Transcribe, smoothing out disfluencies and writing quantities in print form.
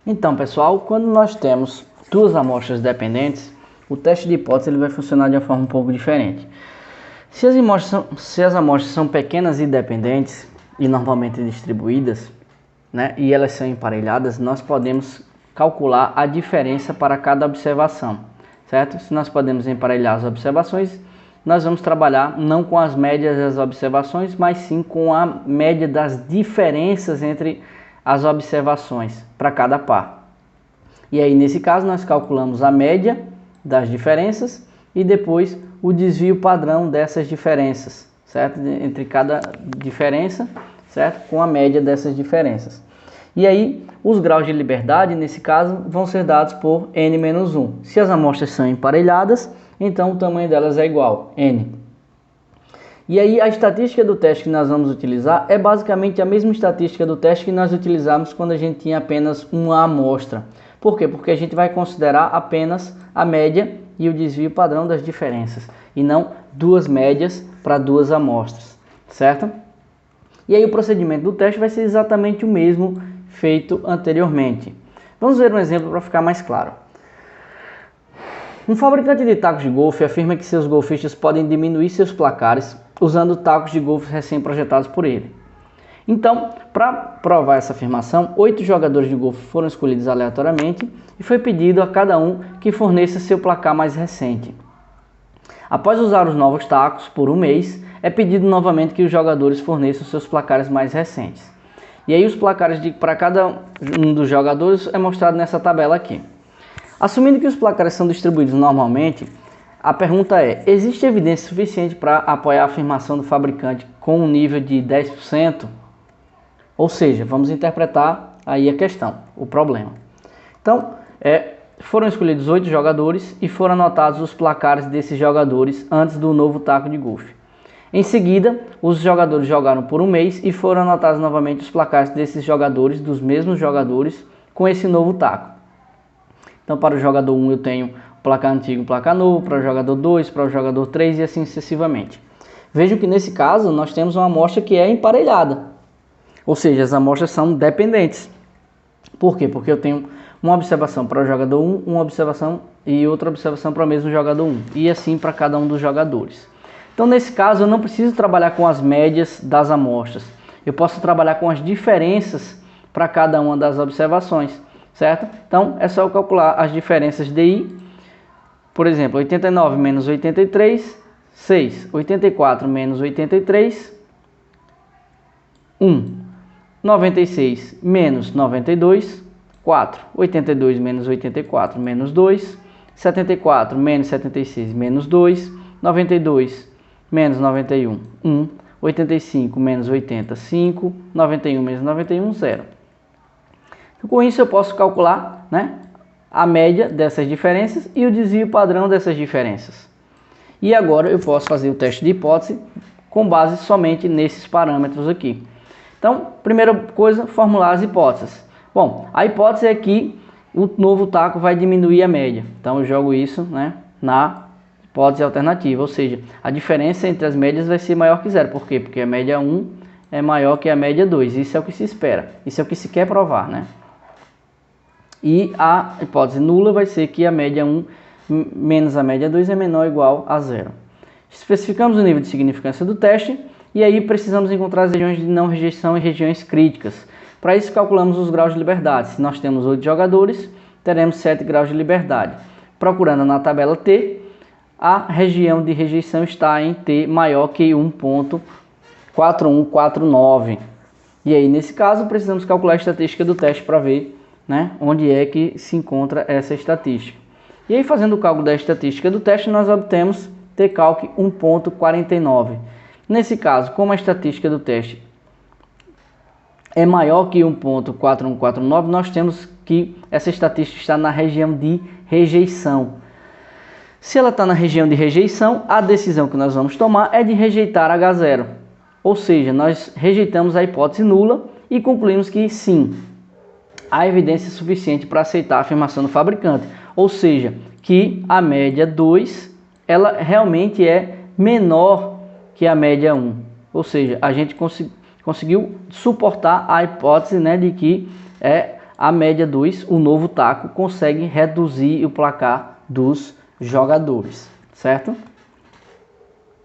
Então, pessoal, quando nós temos duas amostras dependentes, o teste de hipótese ele vai funcionar de uma forma um pouco diferente. Se as amostras são pequenas e dependentes e normalmente distribuídas, né, e elas são emparelhadas, nós podemos calcular a diferença para cada observação, certo? Se nós podemos emparelhar as observações, nós vamos trabalhar não com as médias das observações, mas sim com a média das diferenças entre as observações para cada par. E aí, nesse caso, nós calculamos a média das diferenças e depois o desvio padrão dessas diferenças, certo? Entre cada diferença, certo? Com a média dessas diferenças. E aí, os graus de liberdade, nesse caso, vão ser dados por n-1. Se as amostras são emparelhadas, então o tamanho delas é igual, n. E aí, a estatística do teste que nós vamos utilizar é basicamente a mesma estatística do teste que nós utilizamos quando a gente tinha apenas uma amostra. Por quê? Porque a gente vai considerar apenas a média e o desvio padrão das diferenças, e não duas médias para duas amostras, certo? E aí o procedimento do teste vai ser exatamente o mesmo feito anteriormente. Vamos ver um exemplo para ficar mais claro. Um fabricante de tacos de golfe afirma que seus golfistas podem diminuir seus placares usando tacos de golfe recém-projetados por ele. Então, para provar essa afirmação, 8 jogadores de golfe foram escolhidos aleatoriamente e foi pedido a cada um que forneça seu placar mais recente. Após usar os novos tacos por um mês, é pedido novamente que os jogadores forneçam seus placares mais recentes. E aí os placares para cada um dos jogadores é mostrado nessa tabela aqui. Assumindo que os placares são distribuídos normalmente, a pergunta é: existe evidência suficiente para apoiar a afirmação do fabricante com um nível de 10%? Ou seja, vamos interpretar aí a questão, o problema. Então, foram escolhidos 8 jogadores e foram anotados os placares desses jogadores antes do novo taco de golfe. Em seguida, os jogadores jogaram por um mês e foram anotados novamente os placares desses jogadores, dos mesmos jogadores, com esse novo taco. Então, para o jogador 1 eu tenho o placar antigo e o placar novo, para o jogador 2, para o jogador 3 e assim sucessivamente. Vejam que nesse caso nós temos uma amostra que é emparelhada, ou seja, as amostras são dependentes. Por quê? Porque eu tenho uma observação para o jogador 1, uma observação e outra observação para o mesmo jogador 1, e assim para cada um dos jogadores. Então, nesse caso, eu não preciso trabalhar com as médias das amostras. Eu posso trabalhar com as diferenças para cada uma das observações, certo? Então, é só eu calcular as diferenças de I. Por exemplo, 89 menos 83, 6. 84 menos 83, 1. 96 menos 92, 4. 82 menos 84, menos 2. 74 menos 76, menos 2. 92 menos 91, 1. 85 menos 80, 5. 91 menos 91, 0. Com isso eu posso calcular, né, a média dessas diferenças e o desvio padrão dessas diferenças. E agora eu posso fazer o teste de hipótese com base somente nesses parâmetros aqui. Então, primeira coisa, formular as hipóteses. Bom, a hipótese é que o novo taco vai diminuir a média. Então eu jogo isso, né, na hipótese alternativa, ou seja, a diferença entre as médias vai ser maior que zero. Por quê? Porque a média 1 é maior que a média 2. Isso é o que se espera. Isso é o que se quer provar, né? E a hipótese nula vai ser que a média 1 menos a média 2 é menor ou igual a zero. Especificamos o nível de significância do teste e aí precisamos encontrar as regiões de não rejeição e regiões críticas. Para isso calculamos os graus de liberdade. Se nós temos 8 jogadores, teremos 7 graus de liberdade. Procurando na tabela T, a região de rejeição está em T maior que 1.4149. E aí, nesse caso, precisamos calcular a estatística do teste para ver, né, onde é que se encontra essa estatística. E aí, fazendo o cálculo da estatística do teste, nós obtemos T-calc 1.49. Nesse caso, como a estatística do teste é maior que 1.4149, nós temos que essa estatística está na região de rejeição. Se ela está na região de rejeição, a decisão que nós vamos tomar é de rejeitar H0. Ou seja, nós rejeitamos a hipótese nula e concluímos que sim, há evidência suficiente para aceitar a afirmação do fabricante. Ou seja, que a média 2 ela realmente é menor que a média 1. Ou seja, a gente conseguiu suportar a hipótese, né, de que a média o novo taco consegue reduzir o placar dos jogadores, certo?